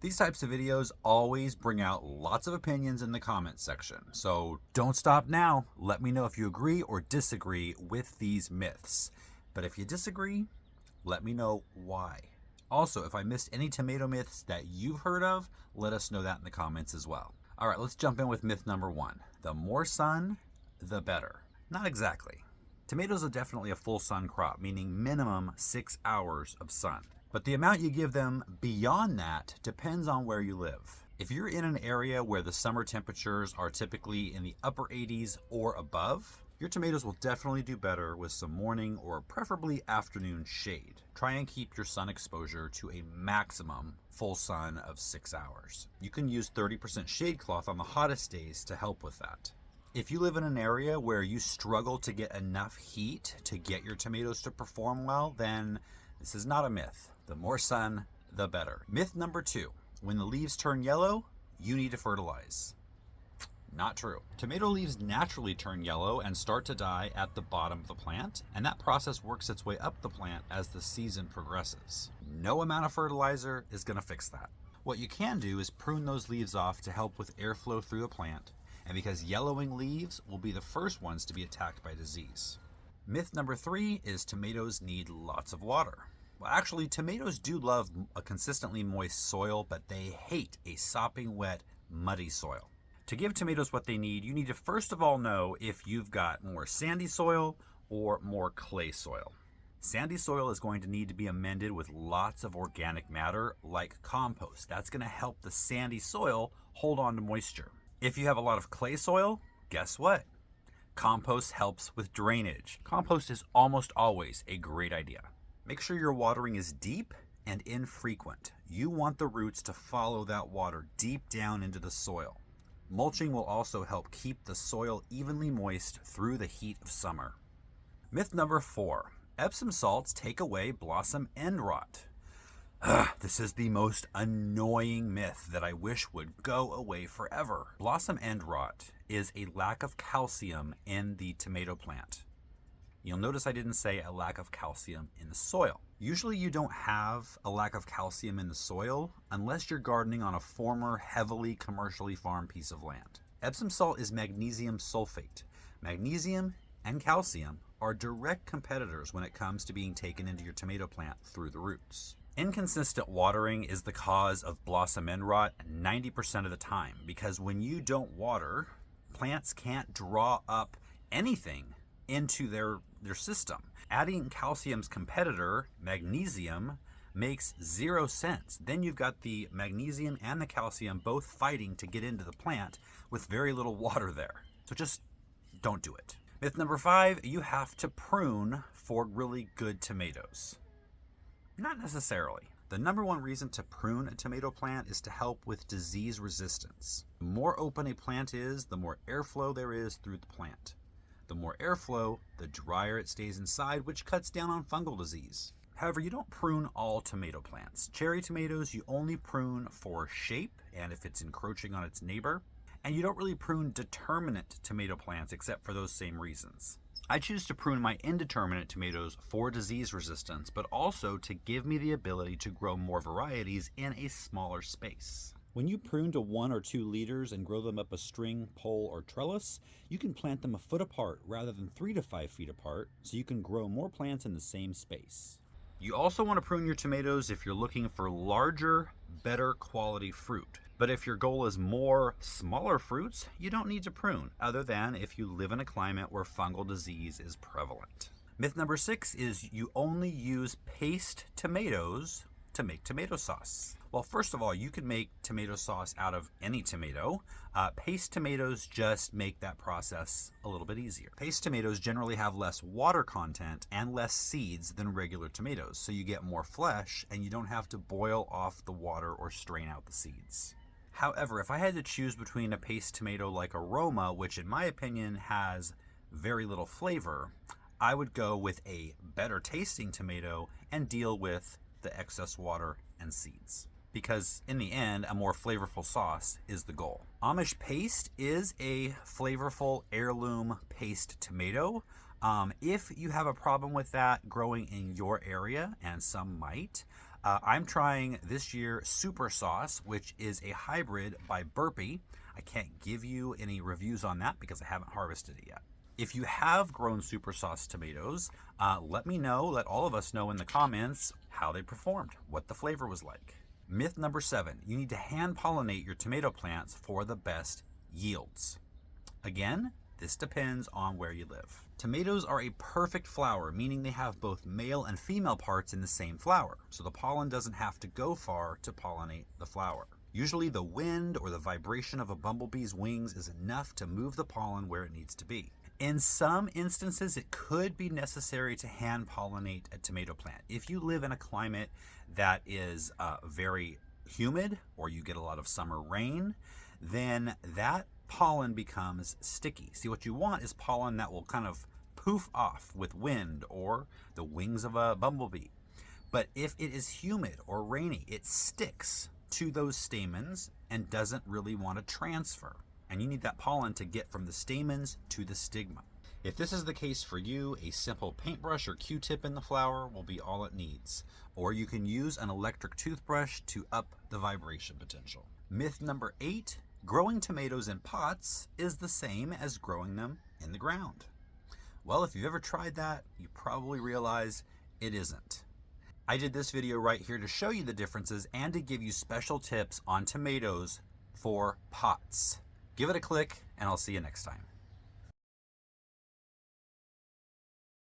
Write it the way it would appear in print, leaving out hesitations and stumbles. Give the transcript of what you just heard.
These types of videos always bring out lots of opinions in the comments section, so don't stop now. Let me know if you agree or disagree with these myths. But if you disagree, let me know why. Also, if I missed any tomato myths that you've heard of, let us know that in the comments as well. All right, let's jump in with myth number 1. The more sun, the better. Not exactly. Tomatoes are definitely a full sun crop, meaning minimum 6 hours of sun. But the amount you give them beyond that depends on where you live. If you're in an area where the summer temperatures are typically in the upper 80s or above, your tomatoes will definitely do better with some morning or preferably afternoon shade. Try and keep your sun exposure to a maximum full sun of 6 hours. You can use 30% shade cloth on the hottest days to help with that. If you live in an area where you struggle to get enough heat to get your tomatoes to perform well, then this is not a myth. The more sun, the better. Myth number 2, when the leaves turn yellow, you need to fertilize. Not true. Tomato leaves naturally turn yellow and start to die at the bottom of the plant, and that process works its way up the plant as the season progresses. No amount of fertilizer is going to fix that. What you can do is prune those leaves off to help with airflow through the plant, and because yellowing leaves will be the first ones to be attacked by disease. Myth number 3 is tomatoes need lots of water. Well, actually, tomatoes do love a consistently moist soil, but they hate a sopping wet, muddy soil. To give tomatoes what they need, you need to first of all know if you've got more sandy soil or more clay soil. Sandy soil is going to need to be amended with lots of organic matter like compost. That's going to help the sandy soil hold on to moisture. If you have a lot of clay soil, guess what? Compost helps with drainage. Compost is almost always a great idea. Make sure your watering is deep and infrequent. You want the roots to follow that water deep down into the soil. Mulching will also help keep the soil evenly moist through the heat of summer. Myth number 4. Epsom salts take away blossom end rot. This is the most annoying myth that I wish would go away forever. Blossom end rot is a lack of calcium in the tomato plant. You'll notice I didn't say a lack of calcium in the soil. Usually you don't have a lack of calcium in the soil unless you're gardening on a former heavily commercially farmed piece of land. Epsom salt is magnesium sulfate. Magnesium and calcium are direct competitors when it comes to being taken into your tomato plant through the roots. Inconsistent watering is the cause of blossom end rot 90% of the time, because when you don't water, plants can't draw up anything into their system. Adding calcium's competitor, magnesium, makes 0 sense. Then you've got the magnesium and the calcium both fighting to get into the plant with very little water there. So just don't do it. Myth number 5, you have to prune for really good tomatoes. Not necessarily. The number 1 reason to prune a tomato plant is to help with disease resistance. The more open a plant is, the more airflow there is through the plant. The more airflow, the drier it stays inside, which cuts down on fungal disease. However, you don't prune all tomato plants. Cherry tomatoes, you only prune for shape and if it's encroaching on its neighbor. And you don't really prune determinate tomato plants except for those same reasons. I choose to prune my indeterminate tomatoes for disease resistance, but also to give me the ability to grow more varieties in a smaller space. When you prune to 1 or 2 leaders and grow them up a string, pole, or trellis, you can plant them a foot apart rather than 3 to 5 feet apart, so you can grow more plants in the same space. You also want to prune your tomatoes if you're looking for larger, better quality fruit. But if your goal is more smaller fruits, you don't need to prune, other than if you live in a climate where fungal disease is prevalent. Myth number 6 is you only use paste tomatoes to make tomato sauce. Well, first of all, you can make tomato sauce out of any tomato. Paste tomatoes just make that process a little bit easier. Paste tomatoes generally have less water content and less seeds than regular tomatoes, so you get more flesh and you don't have to boil off the water or strain out the seeds. However, if I had to choose between a paste tomato like Aroma, which in my opinion has very little flavor, I would go with a better tasting tomato and deal with the excess water and seeds. Because in the end, a more flavorful sauce is the goal. Amish paste is a flavorful heirloom paste tomato. If you have a problem with that growing in your area, and some might, I'm trying this year Super Sauce, which is a hybrid by Burpee. I can't give you any reviews on that because I haven't harvested it yet. If you have grown Super Sauce tomatoes, let me know, let all of us know in the comments how they performed, what the flavor was like. Myth number 7, you need to hand pollinate your tomato plants for the best yields. Again, this depends on where you live. Tomatoes are a perfect flower, meaning they have both male and female parts in the same flower, so the pollen doesn't have to go far to pollinate the flower. Usually the wind or the vibration of a bumblebee's wings is enough to move the pollen where it needs to be. In some instances, it could be necessary to hand pollinate a tomato plant. If you live in a climate that is very humid or you get a lot of summer rain, then that pollen becomes sticky. See, what you want is pollen that will kind of poof off with wind or the wings of a bumblebee. But if it is humid or rainy, it sticks to those stamens and doesn't really want to transfer. And you need that pollen to get from the stamens to the stigma. If this is the case for you, a simple paintbrush or Q-tip in the flower will be all it needs. Or you can use an electric toothbrush to up the vibration potential. Myth number 8, growing tomatoes in pots is the same as growing them in the ground. Well, if you've ever tried that, you probably realize it isn't. I did this video right here to show you the differences and to give you special tips on tomatoes for pots. Give it a click, and I'll see you next time.